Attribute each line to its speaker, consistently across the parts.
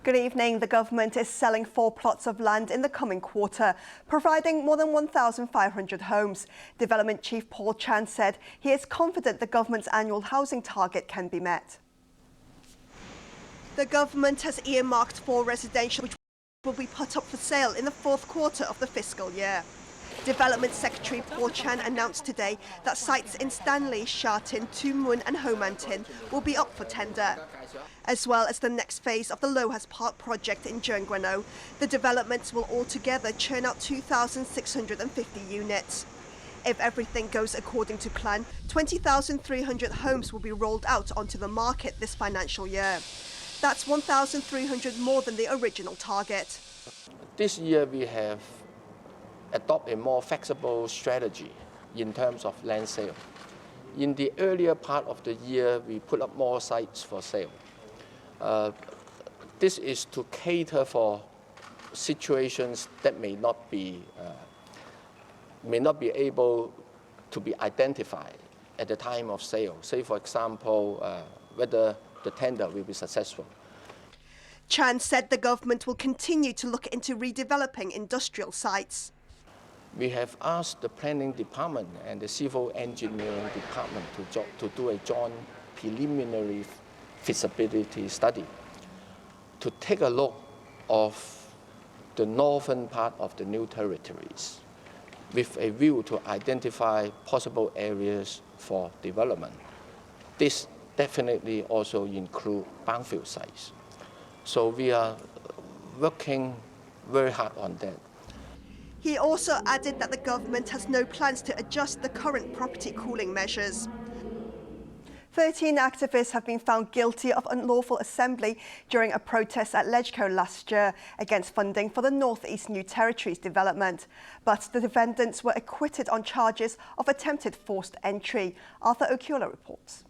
Speaker 1: Good evening. The government is selling 4 plots of land in the coming quarter, providing more than 1,500 homes. Development Chief Paul Chan said he is confident the government's annual housing target can be met. The government has earmarked 4 residential which will be put up for sale in the 4th quarter of the fiscal year. Development Secretary Paul Chan announced today that sites in Stanley, Sha Tin, Tu Mun and Ho Man Tin will be up for tender. As well as the next phase of the Lohas Park project in Cheung Guan O, the developments will altogether churn out 2,650 units. If everything goes according to plan, 20,300 homes will be rolled out onto the market this financial year. That's 1,300 more than the original target.
Speaker 2: This year we have adopted a more flexible strategy in terms of land sale. In the earlier part of the year, we put up more sites for sale. This is to cater for situations that may not be able to be identified at the time of sale. Say, for example, whether the tender will be successful.
Speaker 1: Chan said the government will continue to look into redeveloping industrial sites.
Speaker 2: We have asked the planning department and the civil engineering department to do a joint preliminary feasibility study to take a look of the northern part of the new territories with a view to identify possible areas for development. This definitely also includes brownfield sites. So we are working very hard on that.
Speaker 1: He also added that the government has no plans to adjust the current property cooling measures. 13 activists have been found guilty of unlawful assembly during a protest at Legco last year against funding for the North East New Territories development. But the defendants were acquitted on charges of attempted forced entry. Arthur Okiola reports.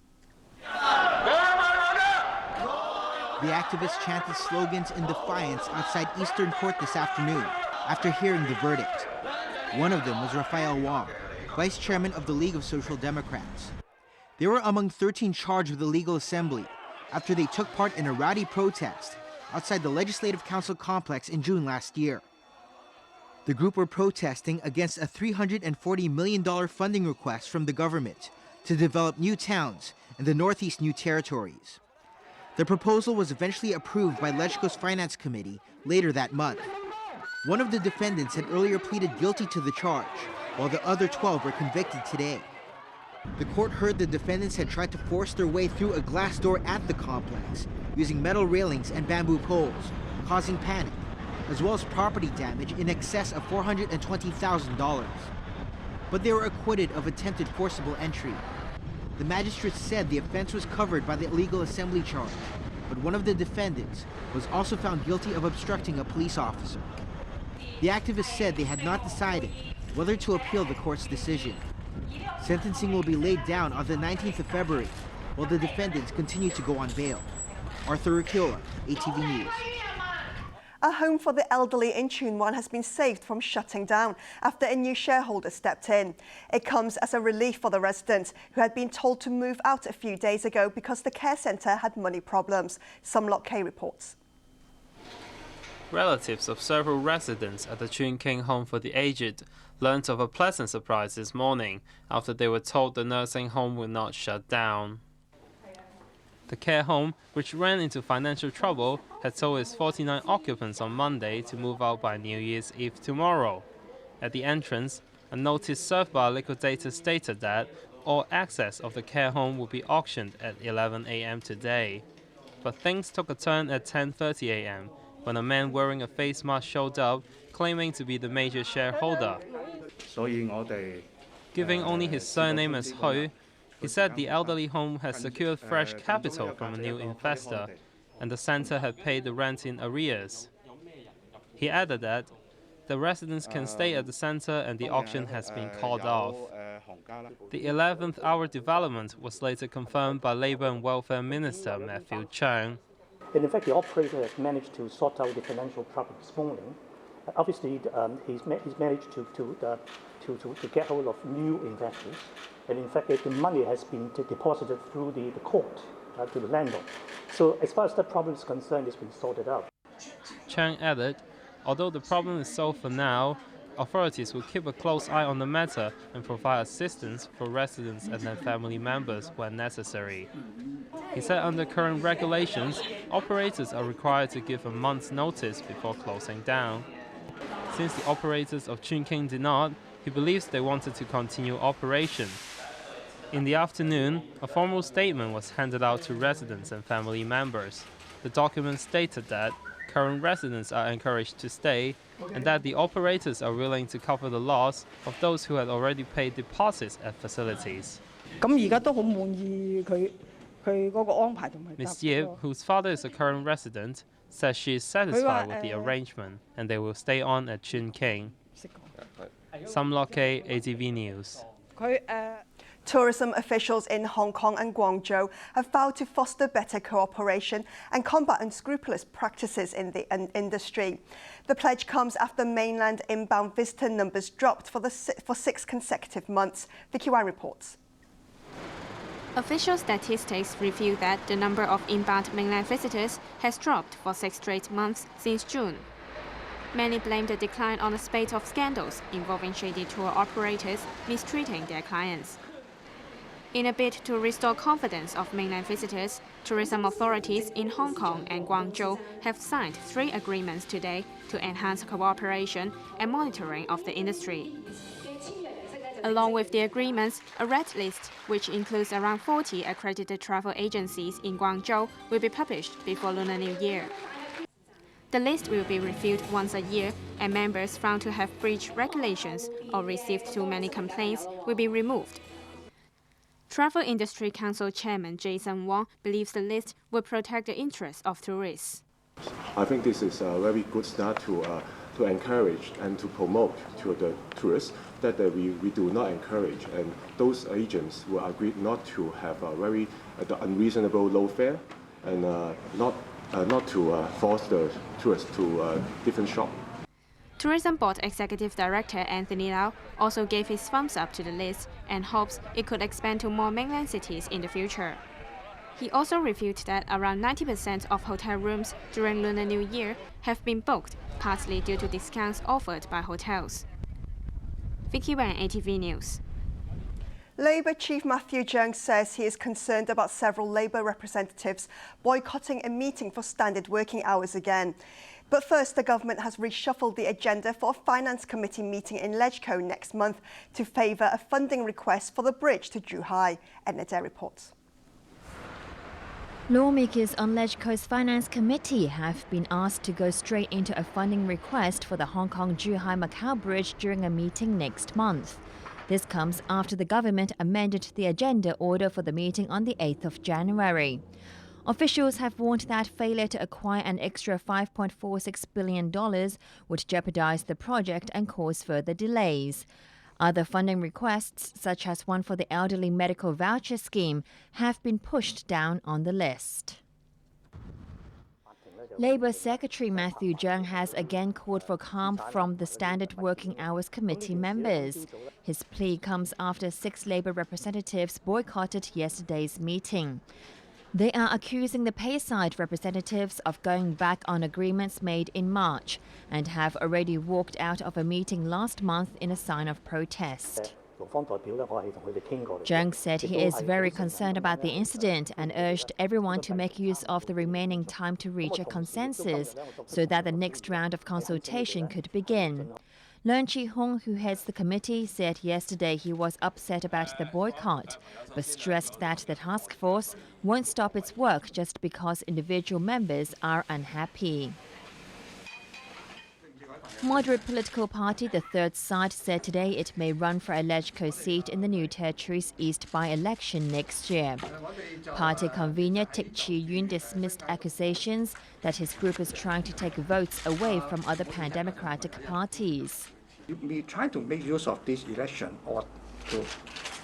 Speaker 3: The activists chanted slogans in defiance outside Eastern Court this afternoon after hearing the verdict. One of them was Raphael Wong, vice chairman of the League of Social Democrats. They were among 13 charged with illegal assembly after they took part in a rowdy protest outside the Legislative Council complex in June last year. The group were protesting against a $340 million funding request from the government to develop new towns in the Northeast New Territories. The proposal was eventually approved by Legco's Finance Committee later that month. One of the defendants had earlier pleaded guilty to the charge, while the other 12 were convicted today. The court heard the defendants had tried to force their way through a glass door at the complex, using metal railings and bamboo poles, causing panic, as well as property damage in excess of $420,000. But they were acquitted of attempted forcible entry. The magistrate said the offense was covered by the illegal assembly charge, but one of the defendants was also found guilty of obstructing a police officer. The activists said they had not decided whether to appeal the court's decision. Sentencing will be laid down on the 19th of February, while the defendants continue to go on bail. Arthur Okiola, ATV News.
Speaker 1: A home for the elderly in Chuen Wan has been saved from shutting down after a new shareholder stepped in. It comes as a relief for the residents who had been told to move out a few days ago because the care centre had money problems. Sumlok K reports.
Speaker 4: Relatives of several residents at the Chuen King Home for the Aged learnt of a pleasant surprise this morning after they were told the nursing home will not shut down. The care home, which ran into financial trouble, had told its 49 occupants on Monday to move out by New Year's Eve tomorrow. At the entrance, a notice served by a liquidator stated that all access of the care home would be auctioned at 11 a.m. today. But things took a turn at 10:30 a.m. when a man wearing a face mask showed up, claiming to be the major shareholder. Giving only his surname as Hui, he said the elderly home has secured fresh capital from a new investor, and the centre had paid the rent in arrears. He added that the residents can stay at the centre and the auction has been called off. The 11th hour development was later confirmed by Labour and Welfare Minister Matthew Cheung.
Speaker 5: And in fact, the operator has managed to sort out the financial trouble this morning. Obviously, he's managed to get hold of new investors. And in fact, the money has been deposited through the court to the landlord. So as far as that problem is concerned, it's been sorted out.
Speaker 4: Chang added, although the problem is solved for now, authorities will keep a close eye on the matter and provide assistance for residents and their family members when necessary. He said under current regulations, operators are required to give a month's notice before closing down. Since the operators of Chun King did not, he believes they wanted to continue operation. In the afternoon, a formal statement was handed out to residents and family members. The document stated that current residents are encouraged to stay and that the operators are willing to cover the loss of those who had already paid deposits at facilities. Ms. Yip, whose father is a current resident, says she is satisfied with the arrangement and they will stay on at Chun King. Sam Loke, ATV News.
Speaker 1: Tourism officials in Hong Kong and Guangzhou have vowed to foster better cooperation and combat unscrupulous practices in the industry. The pledge comes after mainland inbound visitor numbers dropped for 6 consecutive months. Vicky Wang reports.
Speaker 6: Official statistics reveal that the number of inbound mainland visitors has dropped for 6 straight months since June. Many blame the decline on a spate of scandals involving shady tour operators mistreating their clients. In a bid to restore confidence of mainland visitors, tourism authorities in Hong Kong and Guangzhou have signed 3 agreements today to enhance cooperation and monitoring of the industry. Along with the agreements, a red list, which includes around 40 accredited travel agencies in Guangzhou, will be published before Lunar New Year. The list will be reviewed once a year, and members found to have breached regulations or received too many complaints will be removed. Travel Industry Council Chairman Jason Wong believes the list will protect the interests of tourists.
Speaker 7: I think this is a very good start to encourage and to promote to the tourists that we do not encourage, and those agents who agreed not to have a very unreasonable low fare and not to force the tourists to different shops.
Speaker 6: Tourism Board Executive Director Anthony Lau also gave his thumbs up to the list and hopes it could expand to more mainland cities in the future. He also revealed that around 90% of hotel rooms during Lunar New Year have been booked, partly due to discounts offered by hotels. Vicky Wang, ATV News.
Speaker 1: Labour Chief Matthew Cheung says he is concerned about several Labour representatives boycotting a meeting for standard working hours again. But first, the government has reshuffled the agenda for a Finance Committee meeting in Legco next month to favour a funding request for the bridge to Zhuhai. Edna Dare reports.
Speaker 8: Lawmakers on Legco's Finance Committee have been asked to go straight into a funding request for the Hong Kong-Zhuhai-Macau Bridge during a meeting next month. This comes after the government amended the agenda order for the meeting on the 8th of January. Officials have warned that failure to acquire an extra $5.46 billion would jeopardize the project and cause further delays. Other funding requests, such as one for the elderly medical voucher scheme, have been pushed down on the list. Labour Secretary Matthew Cheung has again called for calm from the Standard Working Hours Committee members. His plea comes after 6 Labour representatives boycotted yesterday's meeting. They are accusing the Payside representatives of going back on agreements made in March and have already walked out of a meeting last month in a sign of protest. Cheung said he is very concerned about the incident and urged everyone to make use of the remaining time to reach a consensus so that the next round of consultation could begin. Leung Chi-hung, who heads the committee, said yesterday he was upset about the boycott, but stressed that the task force won't stop its work just because individual members are unhappy. Moderate political party The Third Side said today it may run for a Legco seat in the New Territories East by-election next year. Party convener Tik Chi-yun dismissed accusations that his group is trying to take votes away from other pan-democratic parties.
Speaker 9: We try to make use of this election or to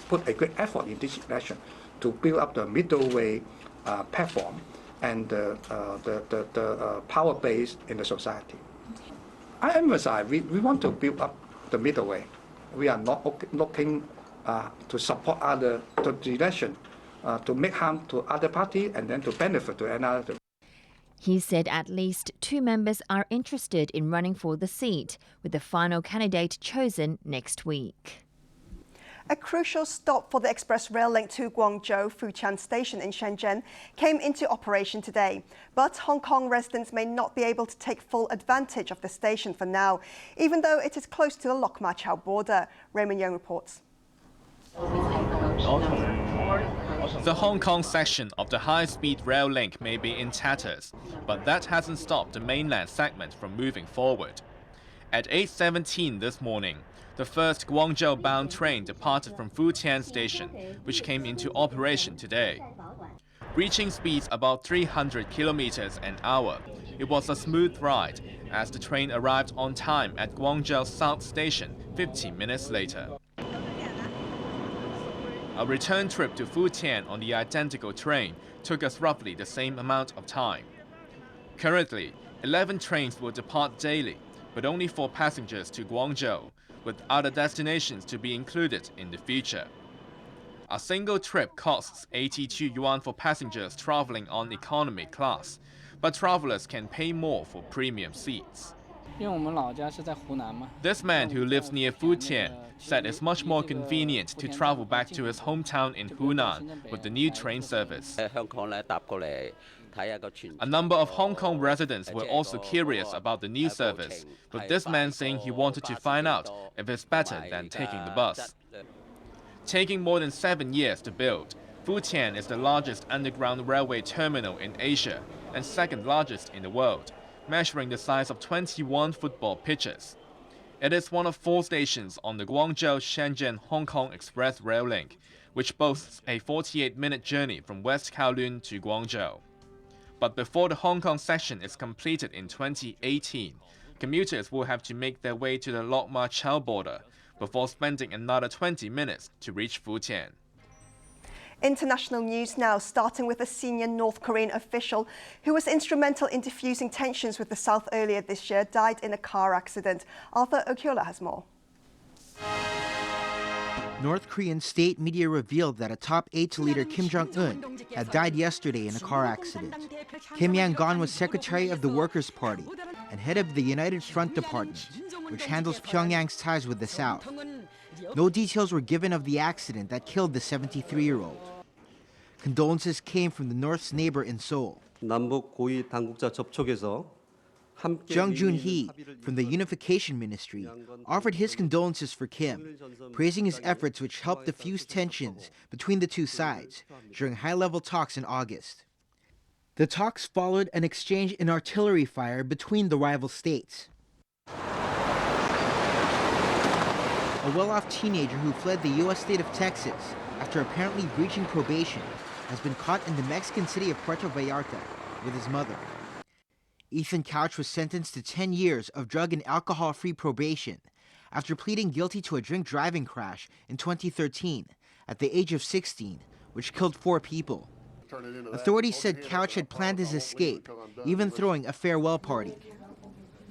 Speaker 9: put a great effort in this election to build up the middle way platform and the power base in the society. I emphasize we want to build up the middle way. We are not looking to support the election to make harm to other party and then to benefit to another.
Speaker 8: He said at least 2 members are interested in running for the seat, with the final candidate chosen next week.
Speaker 1: A crucial stop for the express rail link to Guangzhou Futian Station in Shenzhen came into operation today. But Hong Kong residents may not be able to take full advantage of the station for now, even though it is close to the Lok Ma Chau border. Raymond Young reports.
Speaker 10: The Hong Kong section of the high-speed rail link may be in tatters, but that hasn't stopped the mainland segment from moving forward. At 8:17 this morning, the first Guangzhou-bound train departed from Futian Station, which came into operation today. Reaching speeds about 300 kilometers an hour, it was a smooth ride as the train arrived on time at Guangzhou South Station 15 minutes later. A return trip to Futian on the identical train took us roughly the same amount of time. Currently, 11 trains will depart daily, but only for passengers to Guangzhou, with other destinations to be included in the future. A single trip costs 82 yuan for passengers traveling on economy class, but travelers can pay more for premium seats. This man who lives near Futian said it's much more convenient to travel back to his hometown in Hunan with the new train service. A number of Hong Kong residents were also curious about the new service, with this man saying he wanted to find out if it's better than taking the bus. Taking more than 7 years to build, Futian is the largest underground railway terminal in Asia and second largest in the world, measuring the size of 21 football pitches. It is one of 4 stations on the Guangzhou-Shenzhen-Hong Kong Express Rail Link, which boasts a 48-minute journey from West Kowloon to Guangzhou. But before the Hong Kong section is completed in 2018, commuters will have to make their way to the Lok Ma Chau border before spending another 20 minutes to reach Futian.
Speaker 1: International news now, starting with a senior North Korean official who was instrumental in diffusing tensions with the South earlier this year, died in a car accident. Arthur Okiola has more.
Speaker 3: North Korean state media revealed that a top aide to leader Kim Jong-un had died yesterday in a car accident. Kim Yang-gon was secretary of the Workers' Party and head of the United Front Department, which handles Pyongyang's ties with the South. No details were given of the accident that killed the 73-year-old. Condolences came from the North's neighbor in Seoul. Jung Joon-hee from the Unification Ministry offered his condolences for Kim, praising his efforts which helped diffuse tensions between the two sides during high-level talks in August. The talks followed an exchange in artillery fire between the rival states. A well-off teenager who fled the U.S. state of Texas after apparently breaching probation has been caught in the Mexican city of Puerto Vallarta with his mother. Ethan Couch was sentenced to 10 years of drug and alcohol-free probation after pleading guilty to a drink-driving crash in 2013 at the age of 16, which killed 4 people. Authorities said Couch had planned his escape, even throwing a farewell party.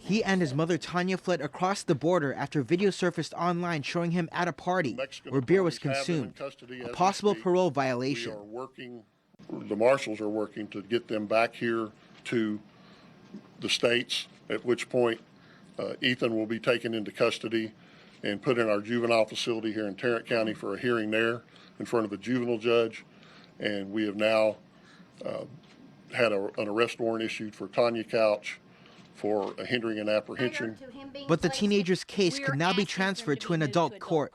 Speaker 3: He and his mother Tanya fled across the border after video surfaced online showing him at a party where beer was consumed, a possible parole violation.
Speaker 11: The marshals are working to get them back here to the States, at which point Ethan will be taken into custody and put in our juvenile facility here in Tarrant County for a hearing there in front of a juvenile judge. And we have now had an arrest warrant issued for Tanya Couch for a hindering and apprehension.
Speaker 3: But the teenager's case could now be transferred to an adult court.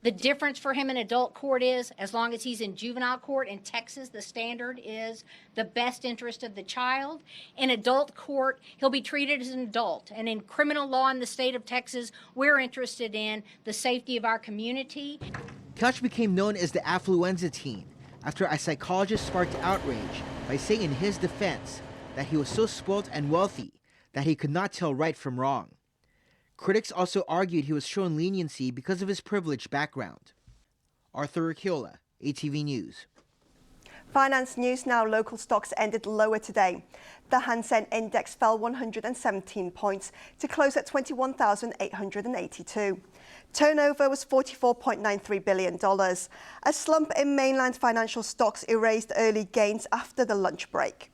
Speaker 12: The difference for him in adult court is, as long as he's in juvenile court in Texas, the standard is the best interest of the child. In adult court, he'll be treated as an adult. And in criminal law in the state of Texas, we're interested in the safety of our community.
Speaker 3: Couch became known as the affluenza teen after a psychologist sparked outrage by saying in his defense that he was so spoiled and wealthy that he could not tell right from wrong. Critics also argued he was shown leniency because of his privileged background. Arthur Akiola, ATV News.
Speaker 1: Finance news now. Local stocks ended lower today. The Hang Seng Index fell 117 points to close at 21,882. Turnover was $44.93 billion. A slump in mainland financial stocks erased early gains after the lunch break.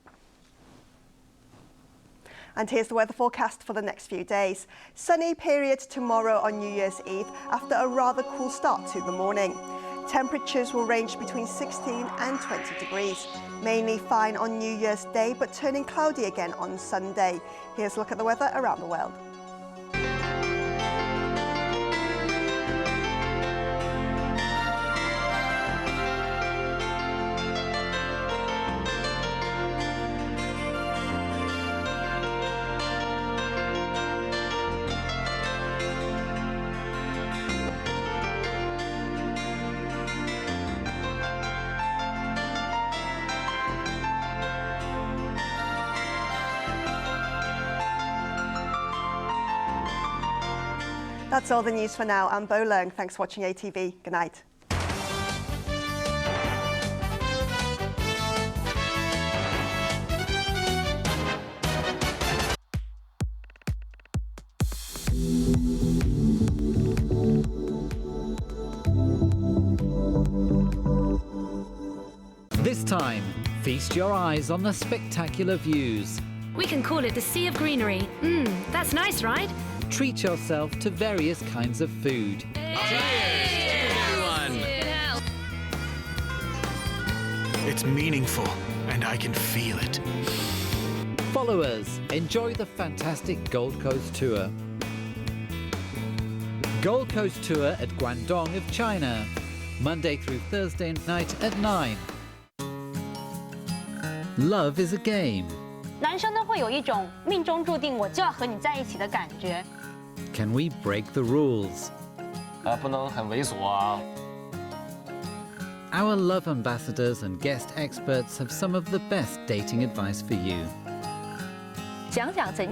Speaker 1: And here's the weather forecast for the next few days. Sunny period tomorrow on New Year's Eve after a rather cool start to the morning. Temperatures will range between 16 and 20 degrees. Mainly fine on New Year's Day, but turning cloudy again on Sunday. Here's a look at the weather around the world. That's all the news for now. I'm Bo Leung. Thanks for watching ATV. Good night.
Speaker 13: This time, feast your eyes on the spectacular views.
Speaker 14: We can call it the Sea of Greenery. That's nice, right?
Speaker 13: Treat yourself to various kinds of food.
Speaker 14: Cheers, everyone!
Speaker 15: It's meaningful, and I can feel it.
Speaker 13: Follow us. Enjoy the fantastic Gold Coast tour. Gold Coast tour at Guangdong of China. Monday through Thursday night at 9. Love is a game.
Speaker 16: 男生呢会有一种命中注定我就要和你在一起的感觉。
Speaker 13: Can we break the rules?
Speaker 17: 不能很猥琐啊。
Speaker 13: Our love ambassadors and guest experts have some of the best dating advice for you.
Speaker 16: 讲讲怎